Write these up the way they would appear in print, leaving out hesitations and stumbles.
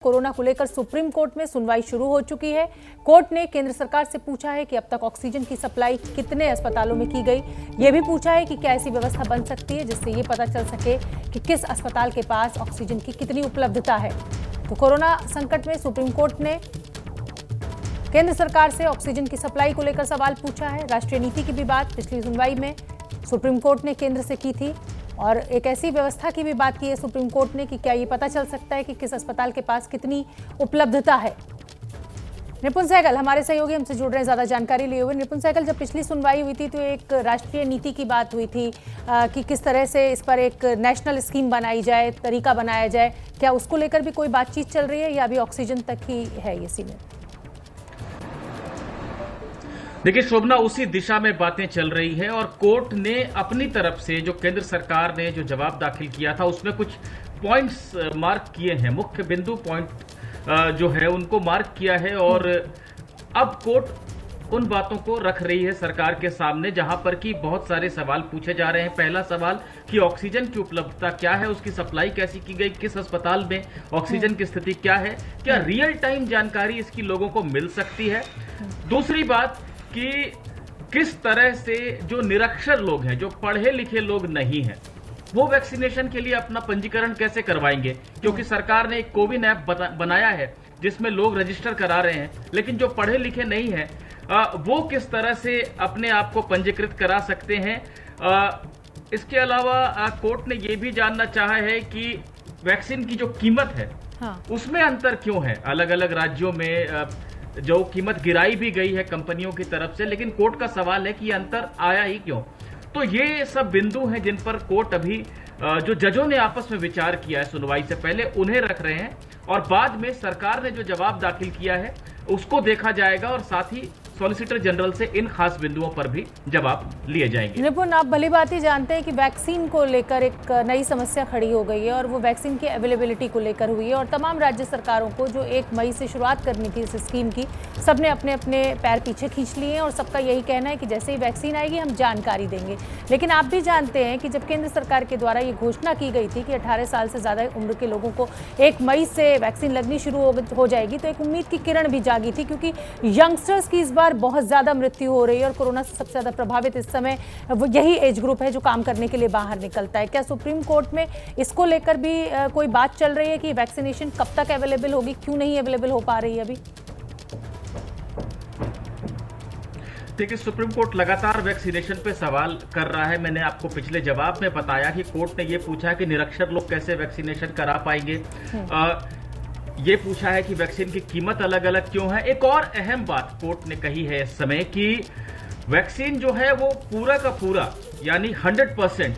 Corona को लेकर supreme court में सुनवाई शुरू हो चुकी है। कोर्ट ने केंद्र सरकार से पूछा है कि अब तक ऑक्सीजन की सप्लाई कितने अस्पतालों में की गई। यह भी पूछा है कि क्या ऐसी व्यवस्था बन सकती है जिससे ये पता चल सके कि किस अस्पताल के पास ऑक्सीजन की कितनी उपलब्धता है। तो कोरोना संकट में सुप्रीम कोर्ट ने केंद्र सरकार से ऑक्सीजन की सप्लाई को लेकर सवाल पूछा है। राष्ट्रीय नीति की भी बात पिछली सुनवाई में सुप्रीम कोर्ट ने केंद्र से की थी और एक ऐसी व्यवस्था की भी बात की है सुप्रीम कोर्ट ने कि क्या ये पता चल सकता है कि किस अस्पताल के पास कितनी उपलब्धता है। निपुण सहगल हमारे सहयोगी हमसे जुड़ रहे हैं ज्यादा जानकारी लिए हुए। निपुण सहगल, जब पिछली सुनवाई हुई थी तो एक राष्ट्रीय नीति की बात हुई थी कि किस तरह से इस पर एक नेशनल स्कीम बनाई जाए, तरीका बनाया जाए। क्या उसको लेकर भी कोई बातचीत चल रही है या अभी ऑक्सीजन तक ही है ये सीमित? देखिए शोभना, उसी दिशा में बातें चल रही है और कोर्ट ने अपनी तरफ से जो केंद्र सरकार ने जो जवाब दाखिल किया था उसमें कुछ पॉइंट्स मार्क किए हैं, मुख्य बिंदु पॉइंट जो है उनको मार्क किया है और अब कोर्ट उन बातों को रख रही है सरकार के सामने जहां पर कि बहुत सारे सवाल पूछे जा रहे हैं। पहला सवाल कि ऑक्सीजन की उपलब्धता क्या है, उसकी सप्लाई कैसी की गई, किस अस्पताल में ऑक्सीजन की स्थिति क्या है, क्या रियल टाइम जानकारी इसकी लोगों को मिल सकती है। दूसरी बात कि किस तरह से जो निरक्षर लोग हैं, जो पढ़े लिखे लोग नहीं हैं, वो वैक्सीनेशन के लिए अपना पंजीकरण कैसे करवाएंगे, क्योंकि सरकार ने एक कोविन ऐप बनाया है जिसमें लोग रजिस्टर करा रहे हैं, लेकिन जो पढ़े लिखे नहीं हैं वो किस तरह से अपने आप को पंजीकृत करा सकते हैं। इसके अलावा कोर्ट ने ये भी जानना चाहा है कि वैक्सीन की जो कीमत है उसमें अंतर क्यों है, अलग अलग राज्यों में जो कीमत गिराई भी गई है कंपनियों की तरफ से, लेकिन कोर्ट का सवाल है कि ये अंतर आया ही क्यों। तो ये सब बिंदु हैं जिन पर कोर्ट अभी जो जजों ने आपस में विचार किया है सुनवाई से पहले उन्हें रख रहे हैं और बाद में सरकार ने जो जवाब दाखिल किया है उसको देखा जाएगा और साथ ही सॉलिसिटर जनरल से इन खास बिंदुओं पर भी जवाब लिए जाएंगे। निपुण, आप भली भांति जानते हैं कि वैक्सीन को लेकर एक नई समस्या खड़ी हो गई है और वो वैक्सीन की अवेलेबिलिटी को लेकर हुई है और तमाम राज्य सरकारों को जो 1 मई से शुरुआत करनी थी इस स्कीम की, सबने अपने अपने पैर पीछे खींच लिए हैं और सबका यही कहना है कि जैसे ही वैक्सीन आएगी हम जानकारी देंगे। लेकिन आप भी जानते हैं कि जब केंद्र सरकार के द्वारा ये घोषणा की गई थी कि 18 साल से ज़्यादा उम्र के लोगों को 1 मई से वैक्सीन लगनी शुरू हो जाएगी, तो एक उम्मीद की किरण भी जागी थी, क्योंकि यंगस्टर्स की इस बार बहुत ज़्यादा मृत्यु हो रही है और कोरोना से सबसे ज़्यादा प्रभावित इस समय वो यही एज ग्रुप है जो काम करने के लिए बाहर निकलता है। क्या सुप्रीम कोर्ट में इसको लेकर भी कोई बात चल रही है कि वैक्सीनेशन कब तक अवेलेबल होगी, क्यों नहीं अवेलेबल हो पा रही है अभी? देखिए सुप्रीम कोर्ट लगातार वैक्सीनेशन पे सवाल कर रहा है। मैंने आपको पिछले जवाब में बताया कि कोर्ट ने ये पूछा कि निरक्षर लोग कैसे वैक्सीनेशन करा पाएंगे, ये पूछा है कि वैक्सीन की कीमत अलग अलग क्यों है। एक और अहम बात कोर्ट ने कही है इस समय कि वैक्सीन जो है वो पूरा का पूरा यानी 100%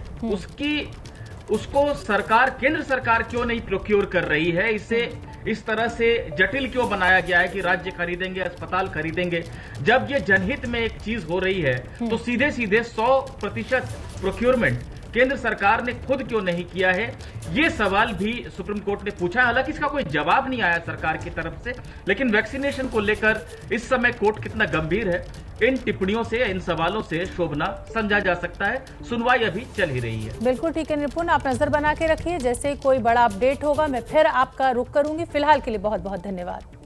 उसको सरकार, केंद्र सरकार क्यों नहीं प्रोक्योर कर रही है। इसे इस तरह से जटिल क्यों बनाया गया है कि राज्य खरीदेंगे, अस्पताल खरीदेंगे, जब ये जनहित में एक चीज हो रही है तो सीधे सीधे 100% प्रोक्योरमेंट केंद्र सरकार ने खुद क्यों नहीं किया है, ये सवाल भी सुप्रीम कोर्ट ने पूछा। हालांकि इसका कोई जवाब नहीं आया सरकार की तरफ से, लेकिन वैक्सीनेशन को लेकर इस समय कोर्ट कितना गंभीर है इन टिप्पणियों से, इन सवालों से शोभना समझा जा सकता है। सुनवाई अभी चल ही रही है। बिल्कुल ठीक है निपुण, आप नजर बना के रखिए, जैसे कोई बड़ा अपडेट होगा मैं फिर आपका रुख करूंगी। फिलहाल के लिए बहुत बहुत धन्यवाद।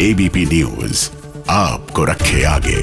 एबीपी न्यूज आपको रखे आगे।